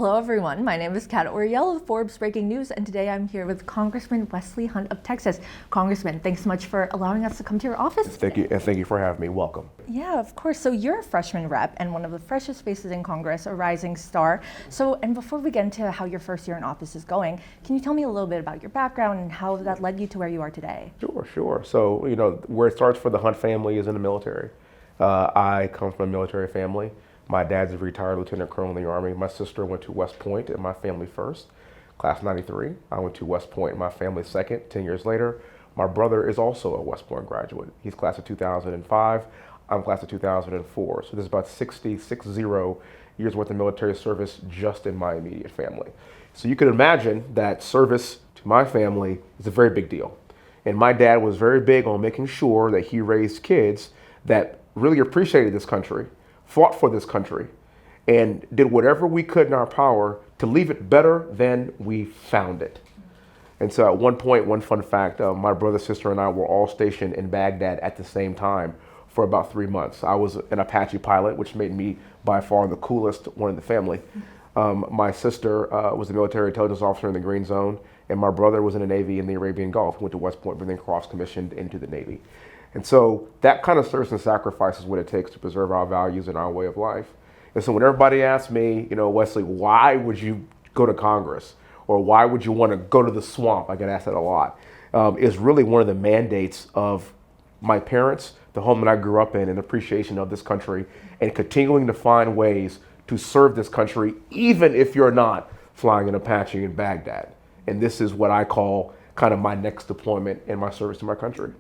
Hello everyone, my name is Cat Oriel of Forbes Breaking News, and today I'm here with Congressman Wesley Hunt of Texas. Congressman, thanks so much for allowing us to come to your office. Thank you, and thank you for having me. Welcome. Yeah, of course. So you're a freshman rep and one of the freshest faces in Congress, a rising star. And before we get into how your first year in office is going, can you tell me a little bit about your background and how that led you to where you are today? Sure. So, where it starts for the Hunt family is in the military. I come from a military family. My dad's a retired lieutenant colonel in the Army. My sister went to West Point and my family first, class 93. I went to West Point and my family second, 10 years later. My brother is also a West Point graduate. He's class of 2005. I'm class of 2004. So there's about 60 years worth of military service just in my immediate family. So you can imagine that service to my family is a very big deal. And my dad was very big on making sure that he raised kids that really appreciated this country, fought for this country, and did whatever we could in our power to leave it better than we found it. And so at one point, one fun fact, my brother, sister, and I were all stationed in Baghdad at the same time for about 3 months. I was an Apache pilot, which made me by far the coolest one in the family. My sister was a military intelligence officer in the Green Zone, and my brother was in the Navy in the Arabian Gulf, went to West Point, but then cross-commissioned into the Navy. And so that kind of service and sacrifice is what it takes to preserve our values and our way of life. And so when everybody asks me, Wesley, why would you go to Congress? Or why would you want to go to the swamp? I get asked that a lot. Is really one of the mandates of my parents, the home that I grew up in, and appreciation of this country, and continuing to find ways to serve this country, even if you're not flying an Apache in Baghdad. And this is what I call kind of my next deployment in my service to my country.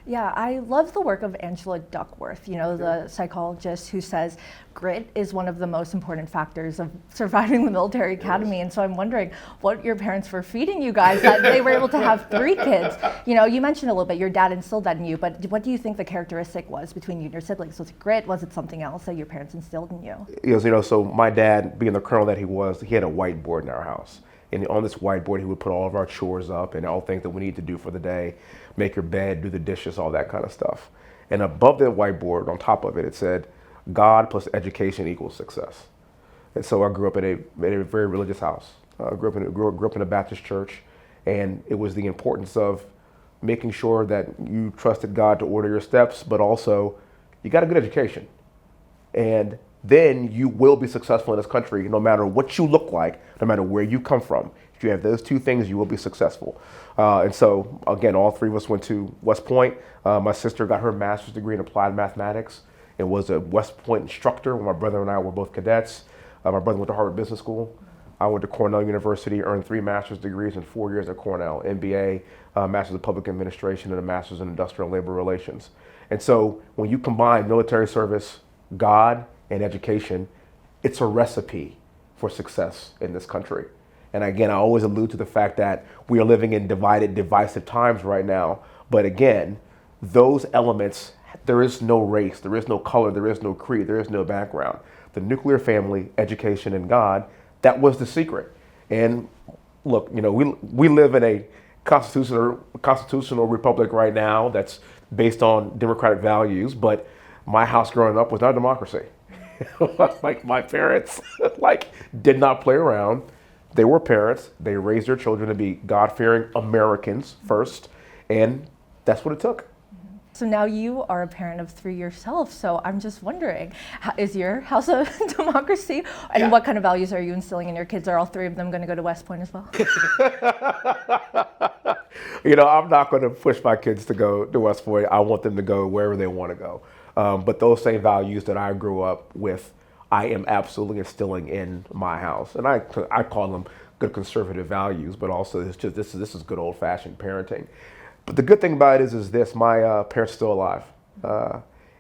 Yeah, I love the work of Angela Duckworth, the psychologist who says grit is one of the most important factors of surviving the military academy. Yes. And so I'm wondering what your parents were feeding you guys that they were able to have 3 kids. You mentioned a little bit, your dad instilled that in you, but what do you think the characteristic was between you and your siblings? Was it grit? Was it something else that your parents instilled in you? Yes, so my dad, being the colonel that he was, he had a whiteboard in our house. And on this whiteboard, he would put all of our chores up and all things that we need to do for the day, make your bed, do the dishes, all that kind of stuff. And above that whiteboard, on top of it, it said, God plus education equals success. And so I grew up in a very religious house. Grew up in a Baptist church, and it was the importance of making sure that you trusted God to order your steps, but also you got a good education. And then you will be successful in this country, no matter what you look like, no matter where you come from. If you have those 2 things, you will be successful. And so, again, all 3 of us went to West Point. My sister got her master's degree in applied mathematics and was a West Point instructor when my brother and I were both cadets. My brother went to Harvard Business School. I went to Cornell University, earned 3 master's degrees in 4 years at Cornell, MBA, Master's of Public Administration, and a Master's in Industrial and Labor Relations. And so when you combine military service, God, and education, it's a recipe for success in this country. And again, I always allude to the fact that we are living in divided, divisive times right now. But again, those elements, there is no race, there is no color, there is no creed, there is no background. The nuclear family, education, and God, that was the secret. And look, we live in a constitutional republic right now that's based on democratic values, but my house growing up was not a democracy. Like my parents did not play around. They were parents. They raised their children to be God-fearing Americans first, and that's what it took. So now you are a parent of 3 yourself, so I'm just wondering, is your house a democracy? And what kind of values are you instilling in your kids? Are all 3 of them going to go to West Point as well? I'm not going to push my kids to go to West Point. I want them to go wherever they want to go. But those same values that I grew up with, I am absolutely instilling in my house. And I call them good conservative values, but also this is good old-fashioned parenting. But the good thing about it is this, my parents are still alive.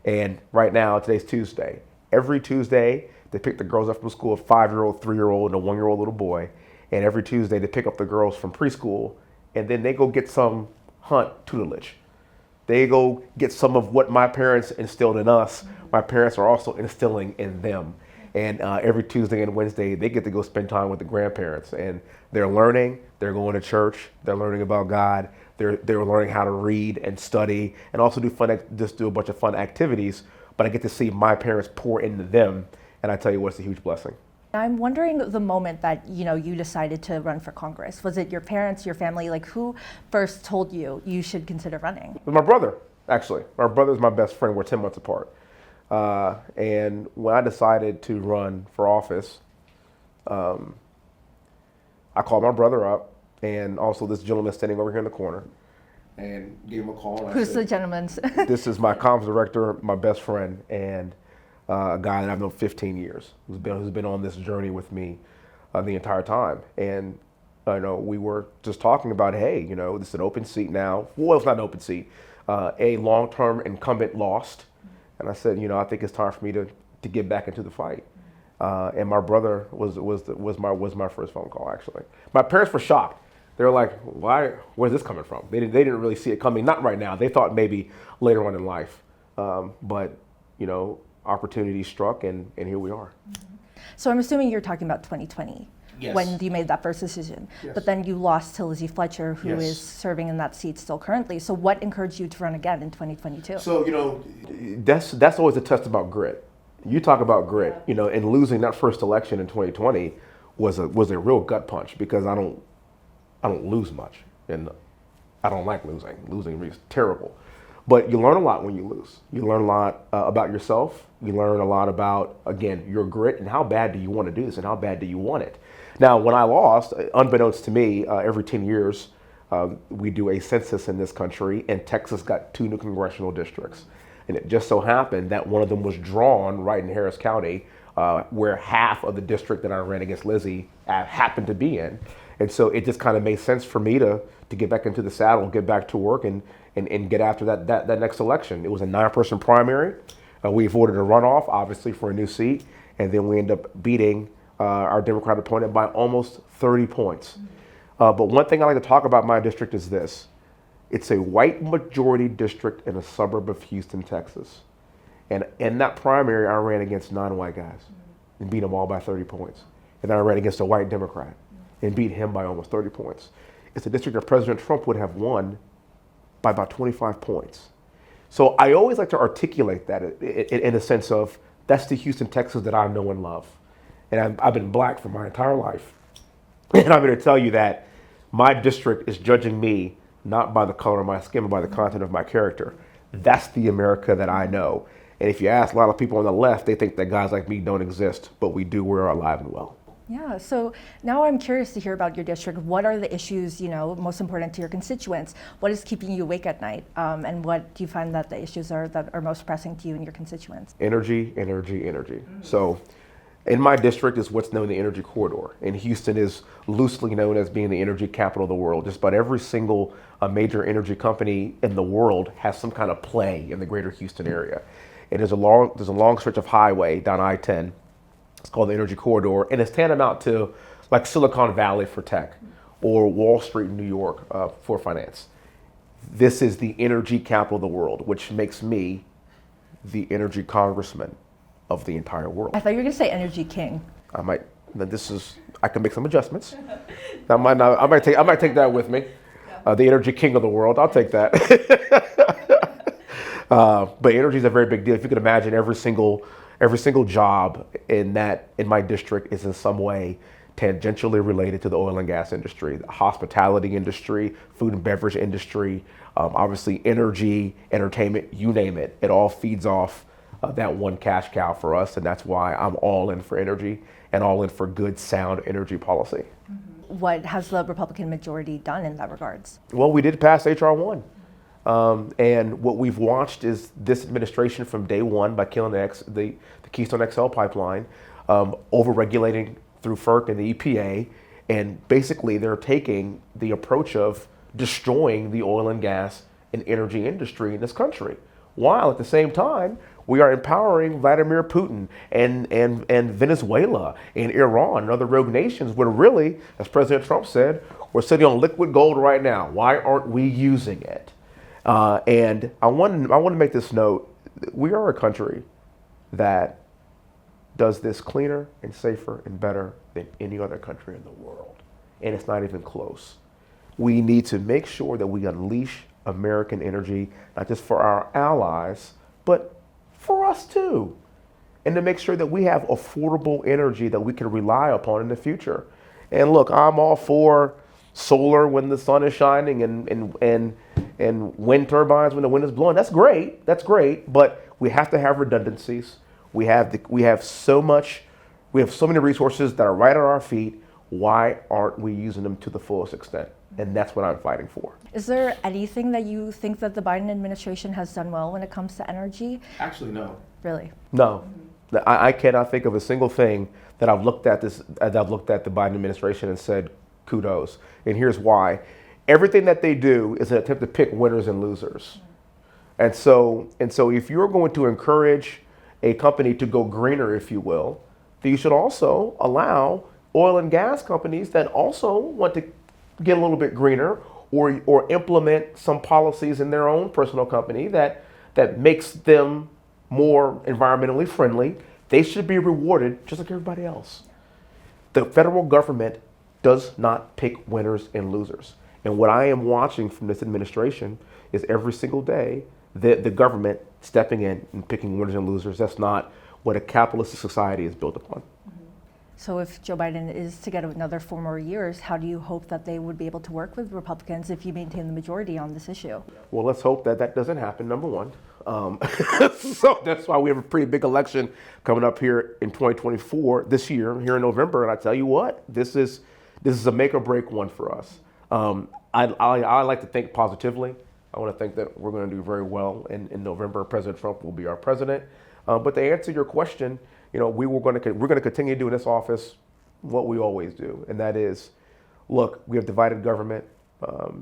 And right now, today's Tuesday. Every Tuesday, they pick the girls up from school, a 5-year-old, 3-year-old, and a 1-year-old little boy. And every Tuesday, they pick up the girls from preschool, and then they go get some Hunt tutelage. They go get some of what my parents instilled in us. My parents are also instilling in them. And every Tuesday and Wednesday, they get to go spend time with the grandparents. And they're learning, they're going to church, they're learning about God, they're learning how to read and study, and also do a bunch of fun activities. But I get to see my parents pour into them, and I tell you what, it's a huge blessing. I'm wondering the moment that, you decided to run for Congress. Was it your parents, your family? Like, who first told you you should consider running? It was my brother, actually. My brother's my best friend. We're 10 months apart. And when I decided to run for office, I called my brother up, and also this gentleman standing over here in the corner, and gave him a call. And Who's the gentleman's? This is my comms director, my best friend, and a guy that I've known 15 years, who's been on this journey with me the entire time. And we were just talking about, hey, this is an open seat now. Well, it's not an open seat. A long-term incumbent lost, and I said, I think it's time for me to get back into the fight. And my brother was my first phone call. Actually, my parents were shocked. They were like, "Why? Where's this coming from?" They didn't really see it coming. Not right now. They thought maybe later on in life. But opportunity struck, and here we are. So I'm assuming you're talking about 2020. Yes. When you made that first decision. Yes. But then you lost to Lizzie Fletcher, who Yes. is serving in that seat still currently. So what encouraged you to run again in 2022? So that's always a test about grit. You talk about grit, and losing that first election in 2020 was a real gut punch, because I don't lose much, and I don't like losing. Losing is terrible. But you learn a lot when you lose. You learn a lot about yourself. You learn a lot about, again, your grit and how bad do you want to do this and how bad do you want it. Now, when I lost, unbeknownst to me, every 10 years, we do a census in this country, and Texas got 2 new congressional districts. And it just so happened that one of them was drawn right in Harris County, where half of the district that I ran against Lizzie happened to be in. And so it just kind of made sense for me to get back into the saddle, get back to work, and get after that next election. It was a 9-person primary. We avoided a runoff, obviously, for a new seat, and then we ended up beating our Democratic opponent by almost 30 points. But one thing I like to talk about my district is this. It's a white majority district in a suburb of Houston, Texas. And in that primary, I ran against 9 white guys and beat them all by 30 points. And then I ran against a white Democrat and beat him by almost 30 points. It's a district that President Trump would have won by about 25 points. So I always like to articulate that in a sense of, that's the Houston, Texas that I know and love. And I've been black for my entire life. And I'm here to tell you that my district is judging me not by the color of my skin, but by the content of my character. That's the America that I know. And if you ask a lot of people on the left, they think that guys like me don't exist, but we do. We're alive and well. Yeah, so now I'm curious to hear about your district. What are the issues, most important to your constituents? What is keeping you awake at night? And what do you find that the issues are that are most pressing to you and your constituents? Energy, energy, energy. So in my district is what's known as the energy corridor. And Houston is loosely known as being the energy capital of the world. Just about every single major energy company in the world has some kind of play in the greater Houston area. And there's a long stretch of highway down I-10. It's called the Energy Corridor, and it's tantamount to like Silicon Valley for tech, or Wall Street in New York for finance. This is the energy capital of the world, which makes me the energy congressman of the entire world. I thought you were going to say energy king. I can make some adjustments. I might take that with me. The energy king of the world, I'll take that. But energy is a very big deal. If you could imagine, every single job in my district is in some way tangentially related to the oil and gas industry, the hospitality industry, food and beverage industry, obviously energy, entertainment, you name it. It all feeds off that one cash cow for us, and that's why I'm all in for energy and all in for good, sound energy policy. What has the Republican majority done in that regards? Well, we did pass H.R. 1. And what we've watched is this administration from day one, by killing the Keystone XL pipeline, over-regulating through FERC and the EPA, and basically they're taking the approach of destroying the oil and gas and energy industry in this country, while at the same time we are empowering Vladimir Putin and Venezuela and Iran and other rogue nations, where really, as President Trump said, we're sitting on liquid gold right now. Why aren't we using it? And I want to make this note. We are a country that does this cleaner and safer and better than any other country in the world. And it's not even close. We need to make sure that we unleash American energy, not just for our allies, but for us too. and to make sure that we have affordable energy that we can rely upon in the future. And look, I'm all for solar when the sun is shining and wind turbines when the wind is blowing. That's great. That's great. But we have to have redundancies. We have so many resources that are right at our feet. Why aren't we using them to the fullest extent? And that's what I'm fighting for. Is there anything that you think that the Biden administration has done well when it comes to energy? Actually, no. Really? No. I cannot think of a single thing that I've looked at the Biden administration and said kudos. And here's why. Everything that they do is an attempt to pick winners and losers. And so if you're going to encourage a company to go greener, if you will, then you should also allow oil and gas companies that also want to get a little bit greener or implement some policies in their own personal company that makes them more environmentally friendly. They should be rewarded just like everybody else. The federal government does not pick winners and losers. And what I am watching from this administration is every single day the government stepping in and picking winners and losers. That's not what a capitalist society is built upon. So if Joe Biden is to get another 4 more years, how do you hope that they would be able to work with Republicans if you maintain the majority on this issue? Well, let's hope that doesn't happen, number one. So that's why we have a pretty big election coming up here in 2024 this year, here in November. And I tell you what, this is a make or break one for us. I like to think positively. I want to think that we're going to do very well in November. President Trump will be our president. But to answer your question, we're going to continue to do in this office what we always do, and that is, look, we have divided government.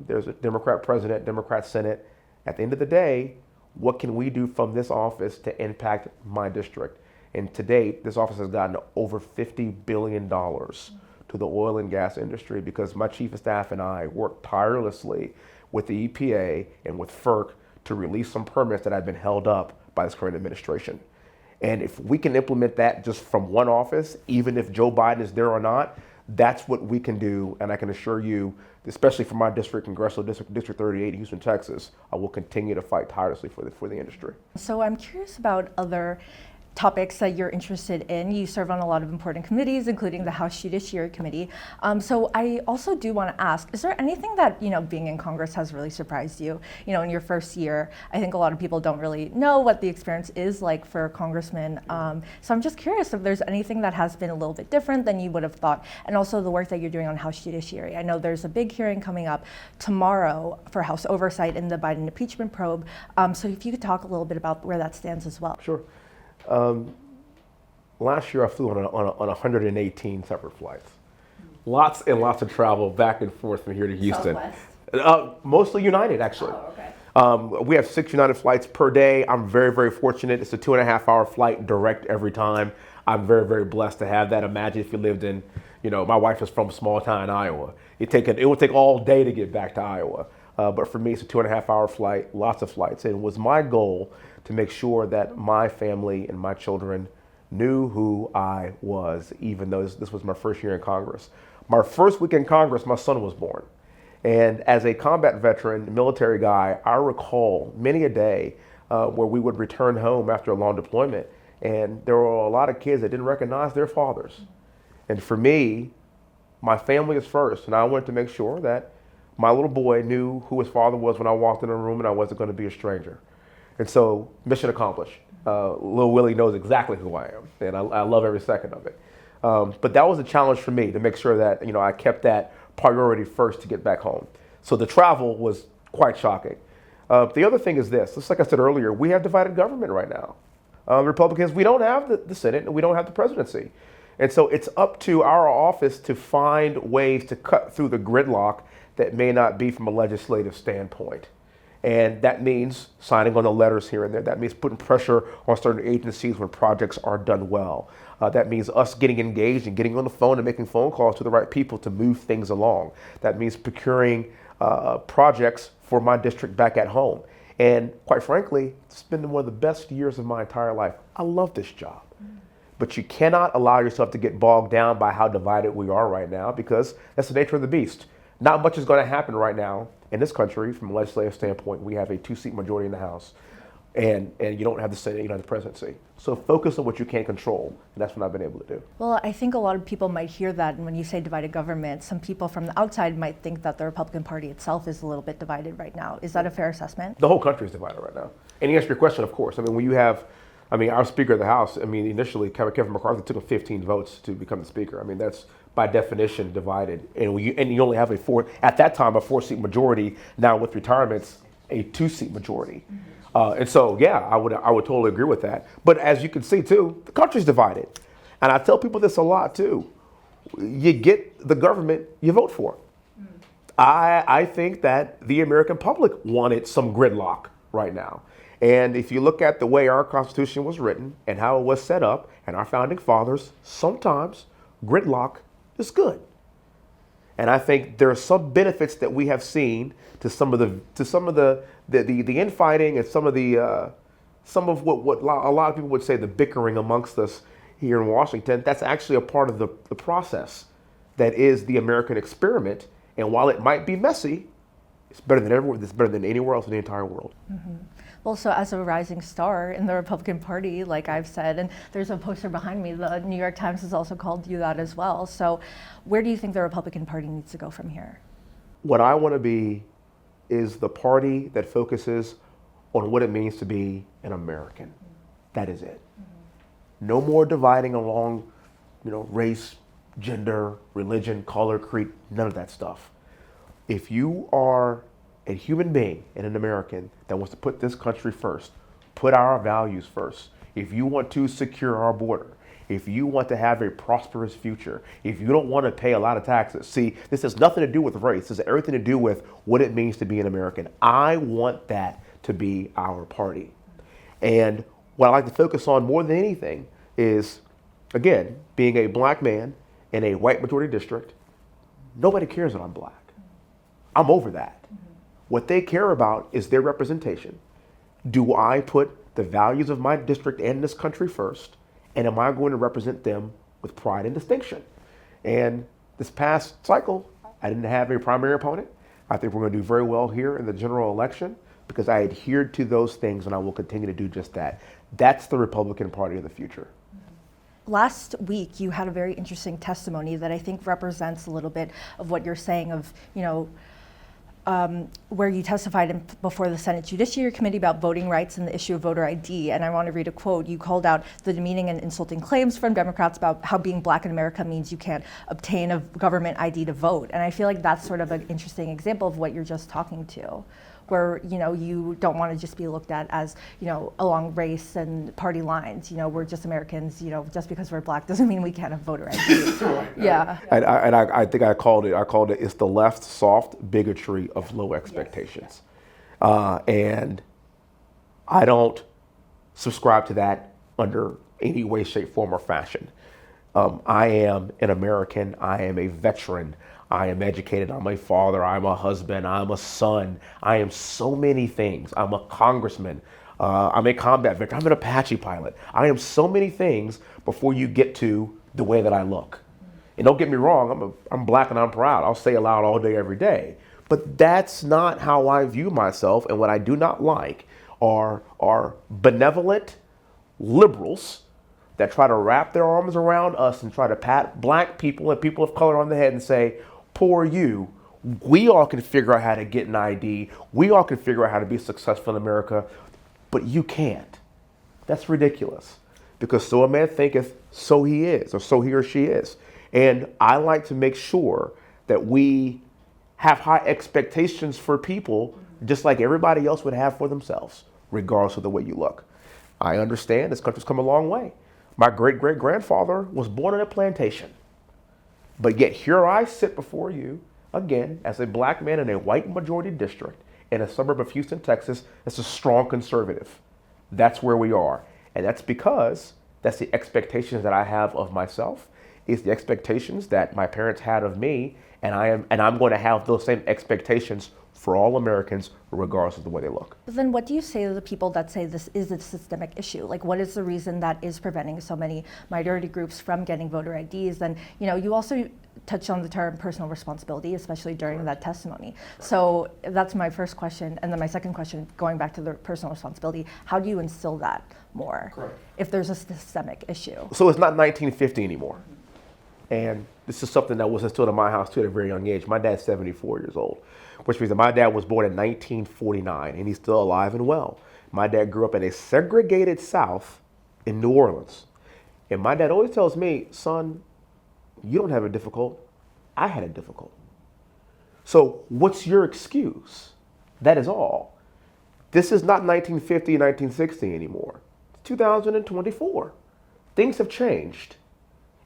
There's a Democrat president, Democrat Senate. At the end of the day, what can we do from this office to impact my district? And to date, this office has gotten over $50 billion to the oil and gas industry because my chief of staff and I worked tirelessly with the EPA and with FERC to release some permits that had been held up by this current administration. And if we can implement that just from one office, even if Joe Biden is there or not, that's what we can do. And I can assure you, especially for my district, Congressional District 38, Houston, Texas, I will continue to fight tirelessly for the industry. So I'm curious about other topics that you're interested in. You serve on a lot of important committees, including the House Judiciary Committee. So I also do want to ask, is there anything that, being in Congress has really surprised you? In your first year, I think a lot of people don't really know what the experience is like for a congressman. So I'm just curious if there's anything that has been a little bit different than you would have thought. And also the work that you're doing on House Judiciary. I know there's a big hearing coming up tomorrow for House oversight in the Biden impeachment probe. So if you could talk a little bit about where that stands as well. Sure. Last year I flew on 118 separate flights. Lots and lots of travel back and forth from here to Houston. Mostly United, actually. Oh, okay. We have 6 United flights per day. I'm very, very fortunate. It's a 2.5-hour flight direct every time. I'm very, very blessed to have that. Imagine if you lived in, my wife is from a small town in Iowa. It would take all day to get back to Iowa. But for me, it's a 2.5-hour flight, lots of flights. And it was my goal to make sure that my family and my children knew who I was, even though this was my first year in Congress. My first week in Congress, my son was born. And as a combat veteran, military guy, I recall many a day where we would return home after a long deployment, and there were a lot of kids that didn't recognize their fathers. And for me, my family is first, and I wanted to make sure that my little boy knew who his father was when I walked in the room, and I wasn't going to be a stranger. And so, mission accomplished. Little Willie knows exactly who I am, and I love every second of it. But that was a challenge for me to make sure that I kept that priority first to get back home. So the travel was quite shocking. The other thing is this, just like I said earlier, we have divided government right now. Republicans, we don't have the Senate and we don't have the presidency. And so it's up to our office to find ways to cut through the gridlock that may not be from a legislative standpoint. And that means signing on the letters here and there. That means putting pressure on certain agencies when projects are done well. That means us getting engaged and getting on the phone and making phone calls to the right people to move things along. That means procuring projects for my district back at home. And quite frankly, it's been one of the best years of my entire life. I love this job. But you cannot allow yourself to get bogged down by how divided we are right now, because that's the nature of the beast. Not much is going to happen right now in this country from a legislative standpoint. We have a 2-seat majority in the House. and you don't have the Senate, you don't have the presidency. So focus on what you can control, and that's what I've been able to do. Well, I think a lot of people might hear that, and when you say divided government, some people from the outside might think that the Republican Party itself is a little bit divided right now. Is that a fair assessment? The whole country is divided right now. And to answer your question, of course, I mean, when you have, I mean, our Speaker of the House, I mean, initially Kevin McCarthy took him 15 votes to become the Speaker. I mean, that's by definition divided. And you only have at that time, a 4-seat majority. Now with retirements, a 2-seat majority. And so, yeah, I would totally agree with that. But as you can see, too, the country's divided. And I tell people this a lot, too. You get the government you vote for. I think that the American public wanted some gridlock right now. And if you look at the way our Constitution was written and how it was set up, and our founding fathers, sometimes gridlock is good. And I think there are some benefits that we have seen to some of the infighting and some of what a lot of people would say the bickering amongst us here in Washington. That's actually a part of the process that is the American experiment. And while it might be messy, it's better than everywhere. It's better than anywhere else in the entire world. Mm-hmm. Well, so as a rising star in the Republican Party, like I've said, and there's a poster behind me, the New York Times has also called you that as well. So where do you think the Republican Party needs to go from here? What I want to be is the party that focuses on what it means to be an American. That is it. No more dividing along, race, gender, religion, color, creed, none of that stuff. If you are a human being and an American that wants to put this country first, put our values first, if you want to secure our border, if you want to have a prosperous future, if you don't want to pay a lot of taxes. See, this has nothing to do with race. This has everything to do with what it means to be an American. I want that to be our party. And what I like to focus on more than anything is, again, being a black man in a white majority district. Nobody cares that I'm black. I'm over that. What they care about is their representation. Do I put the values of my district and this country first? And am I going to represent them with pride and distinction? And this past cycle, I didn't have a primary opponent. I think we're going to do very well here in the general election because I adhered to those things, and I will continue to do just that. That's the Republican Party of the future. Last week, you had a very interesting testimony that I think represents a little bit of what you're saying of, where you testified before the Senate Judiciary Committee about voting rights and the issue of voter ID. And I want to read a quote. You called out the demeaning and insulting claims from Democrats about how being black in America means you can't obtain a government ID to vote. And I feel like that's sort of an interesting example of what you're just talking to, where, you don't want to just be looked at as, along race and party lines. We're just Americans, just because we're black doesn't mean we can't have voter ID. Yeah. And I think I called it, it's the left soft bigotry of low expectations. Yes. And I don't subscribe to that under any way, shape, form, or fashion. I am an American. I am a veteran. I am educated. I'm a father. I'm a husband. I'm a son. I am so many things. I'm a congressman. I'm a combat veteran. I'm an Apache pilot. I am so many things before you get to the way that I look. And don't get me wrong, I'm black and I'm proud. I'll say it loud all day, every day. But that's not how I view myself. And what I do not like are benevolent liberals that try to wrap their arms around us and try to pat black people and people of color on the head and say, poor you, we all can figure out how to get an ID. We all can figure out how to be successful in America, but you can't. That's ridiculous. Because so a man thinketh, so he is, or so he or she is. And I like to make sure that we have high expectations for people, just like everybody else would have for themselves, regardless of the way you look. I understand this country's come a long way. My great-great-grandfather was born on a plantation. But yet here I sit before you, again, as a black man in a white majority district in a suburb of Houston, Texas, that's a strong conservative. That's where we are. And that's because that's the expectations that I have of myself. It's the expectations that my parents had of me, and I'm going to have those same expectations for all Americans, regardless of the way they look. But then what do you say to the people that say this is a systemic issue? Like, what is the reason that is preventing so many minority groups from getting voter IDs? And, you also touched on the term personal responsibility, especially during that testimony. So that's my first question. And then my second question, going back to the personal responsibility, how do you instill that more if there's a systemic issue? So it's not 1950 anymore. And this is something that was instilled in my house too at a very young age. My dad's 74 years old, which means that my dad was born in 1949 and he's still alive and well. My dad grew up in a segregated South in New Orleans. And my dad always tells me, son, you don't have it difficult. I had it difficult. So what's your excuse? That is all. This is not 1950, 1960 anymore. It's 2024. Things have changed.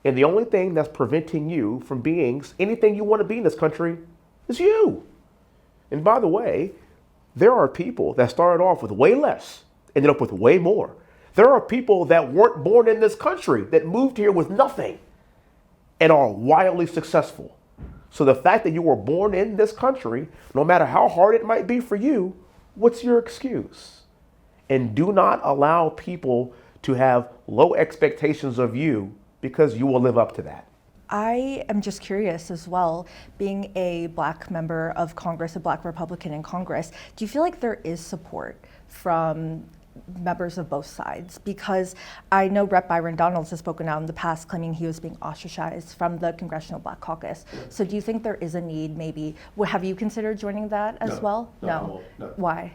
And the only thing that's preventing you from being anything you want to be in this country is you. And by the way, there are people that started off with way less, ended up with way more. There are people that weren't born in this country that moved here with nothing and are wildly successful. So the fact that you were born in this country, no matter how hard it might be for you, what's your excuse? And do not allow people to have low expectations of you because you will live up to that. I am just curious as well, being a Black member of Congress, a Black Republican in Congress, do you feel like there is support from members of both sides? Because I know Rep. Byron Donalds has spoken out in the past claiming he was being ostracized from the Congressional Black Caucus. So do you think there is a need maybe, have you considered joining that as well? No. Why?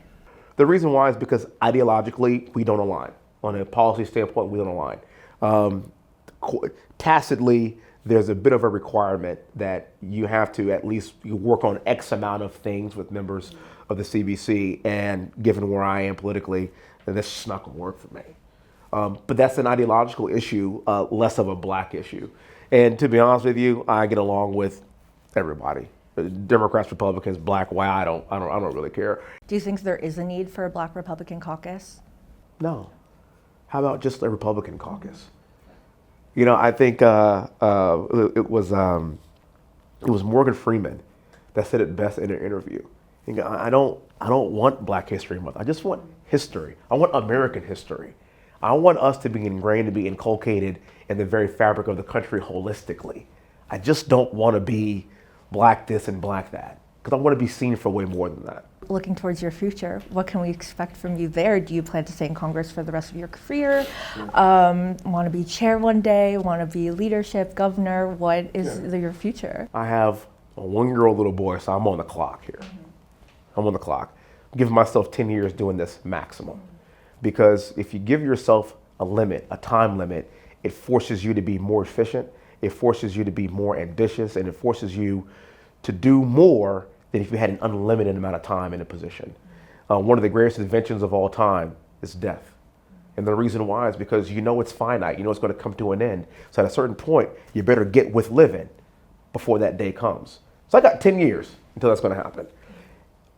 The reason why is because ideologically we don't align. On a policy standpoint, we don't align. Tacitly, there's a bit of a requirement that you have to at least work on X amount of things with members of the CBC, and given where I am politically, that's just not going to work for me. But that's an ideological issue, less of a Black issue. And to be honest with you, I get along with everybody. Democrats, Republicans, Black, white, I don't really care. Do you think there is a need for a Black Republican caucus? No. How about just a Republican caucus? You know, I think it was Morgan Freeman that said it best in an interview. I don't want Black History Month. I just want history. I want American history. I want us to be ingrained, to be inculcated in the very fabric of the country holistically. I just don't want to be Black this and Black that, because I want to be seen for way more than that. Looking towards your future, what can we expect from you there? Do you plan to stay in Congress for the rest of your career? Want to be chair one day? Want to be leadership, governor? What is your future? I have a 1-year-old little boy, so I'm on the clock here. I'm on the clock. I'm giving myself 10 years doing this maximum. Because if you give yourself a limit, a time limit, it forces you to be more efficient, it forces you to be more ambitious, and it forces you to do more than if you had an unlimited amount of time in a position. One of the greatest inventions of all time is death. And the reason why is because you know it's finite, you know it's going to come to an end. So at a certain point, you better get with living before that day comes. So I got 10 years until that's going to happen.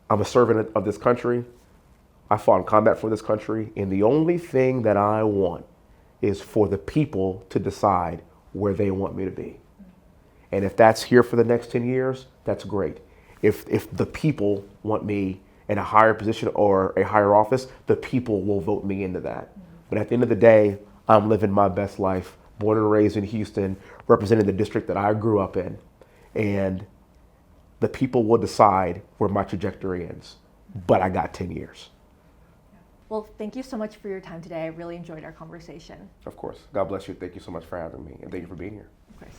I'm a servant of this country. I fought in combat for this country. And the only thing that I want is for the people to decide where they want me to be. And if that's here for the next 10 years, that's great. If the people want me in a higher position or a higher office, the people will vote me into that. But at the end of the day, I'm living my best life, born and raised in Houston, representing the district that I grew up in. And the people will decide where my trajectory ends. But I got 10 years. Well, thank you so much for your time today. I really enjoyed our conversation. Of course. God bless you. Thank you so much for having me. And thank you for being here. Of course.